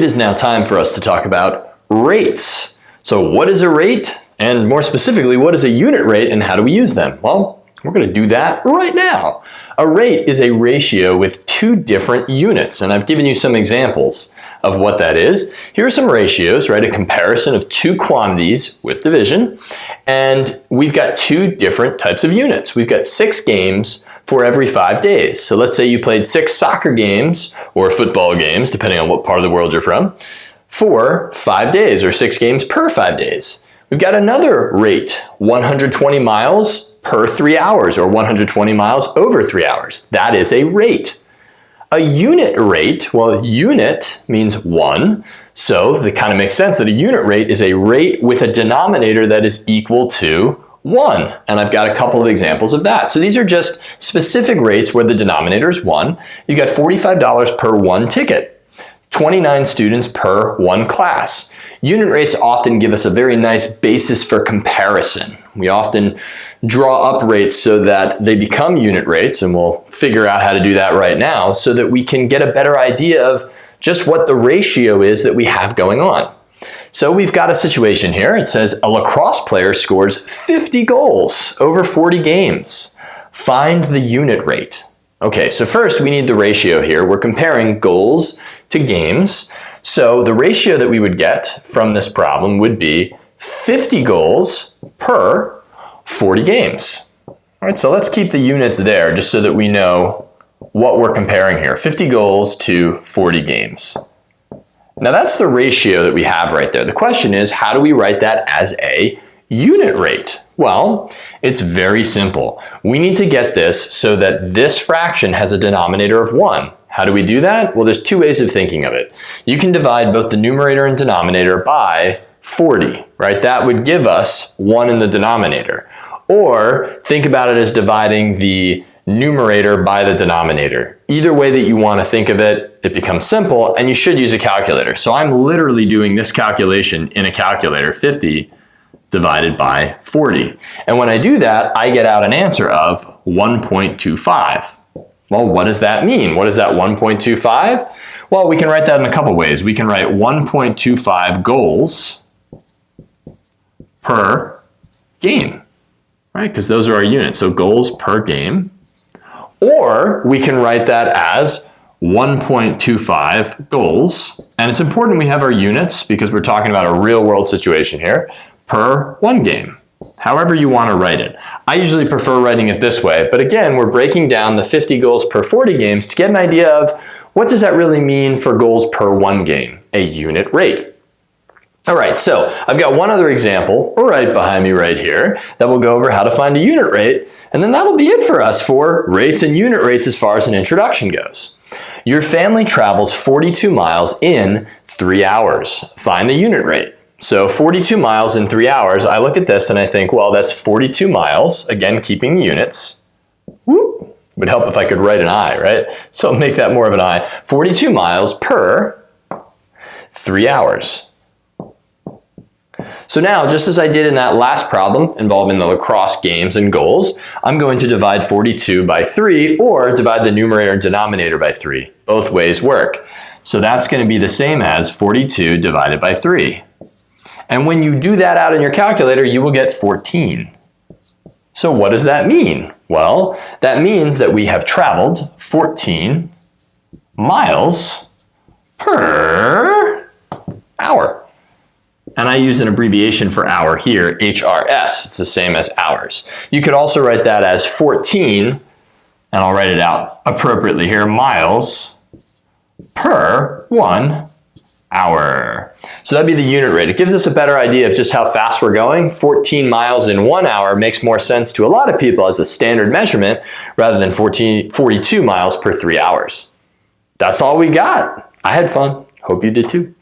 It is now time for us to talk about rates. So what is a rate? And more specifically, what is a unit rate and how do we use them? Well, we're going to do that right now. A rate is a ratio with two different units, and I've given you some examples of what that is. Here are some ratios, right? A comparison of two quantities with division, and we've got two different types of units. We've got 6 games for every 5 days. So let's say you played 6 soccer games or football games, depending on what part of the world you're from, for 5 days, or 6 games per 5 days. We've got another rate, 120 miles per 3 hours, or 120 miles over 3 hours. That is a rate. A unit rate, well, unit means 1, so it kind of makes sense that a unit rate is a rate with a denominator that is equal to 1. And I've got a couple of examples of that. So these are just specific rates where the denominator is 1. You got $45 per 1 ticket, 29 students per 1 class. Unit rates often give us a very nice basis for comparison. We often draw up rates so that they become unit rates, and we'll figure out how to do that right now so that we can get a better idea of just what the ratio is that we have going on. So we've got a situation here. It says a lacrosse player scores 50 goals over 40 games. Find the unit rate. Okay, so first we need the ratio here. We're comparing goals to games. So the ratio that we would get from this problem would be 50 goals per 40 games. All right, so let's keep the units there just so that we know what we're comparing here. 50 goals to 40 games. Now that's the ratio that we have right there. The question is, how do we write that as a unit rate? Well, it's very simple. We need to get this so that this fraction has a denominator of 1. How do we do that? Well, there's 2 ways of thinking of it. You can divide both the numerator and denominator by 40, right? That would give us 1 in the denominator. Or think about it as dividing the numerator by the denominator. Either way that you want to think of it, it becomes simple, and you should use a calculator. So I'm literally doing this calculation in a calculator, 50 divided by 40. And when I do that, I get out an answer of 1.25. Well, what does that mean? What is that 1.25? Well, we can write that in a couple ways. We can write 1.25 goals per game, right? Because those are our units, so goals per game. Or we can write that as 1.25 goals, and it's important we have our units because we're talking about a real world situation here, per 1 game. However you want to write it. I usually prefer writing it this way, but again, we're breaking down the 50 goals per 40 games to get an idea of what does that really mean for goals per 1 game, a unit rate. All right, so I've got one other example right behind me right here that will go over how to find a unit rate, and then that'll be it for us for rates and unit rates as far as an introduction goes. Your family travels 42 miles in 3 hours. Find the unit rate. So 42 miles in 3 hours, I look at this and I think, well, that's 42 miles, again, keeping the units. Whoop. Would help if I could write an I, right? So I'll make that more of an I. 42 miles per 3 hours. So now, just as I did in that last problem involving the lacrosse games and goals, I'm going to divide 42 by 3 or divide the numerator and denominator by 3. Both ways work. So that's going to be the same as 42 divided by 3. And when you do that out in your calculator, you will get 14. So what does that mean? Well, that means that we have traveled 14 miles per hour. And I use an abbreviation for hour here, HRS. It's the same as hours. You could also write that as 14, and I'll write it out appropriately here, miles per 1 hour. So that'd be the unit rate. It gives us a better idea of just how fast we're going. 14 miles in 1 hour makes more sense to a lot of people as a standard measurement rather than 42 miles per 3 hours. That's all we got. I had fun. Hope you did too.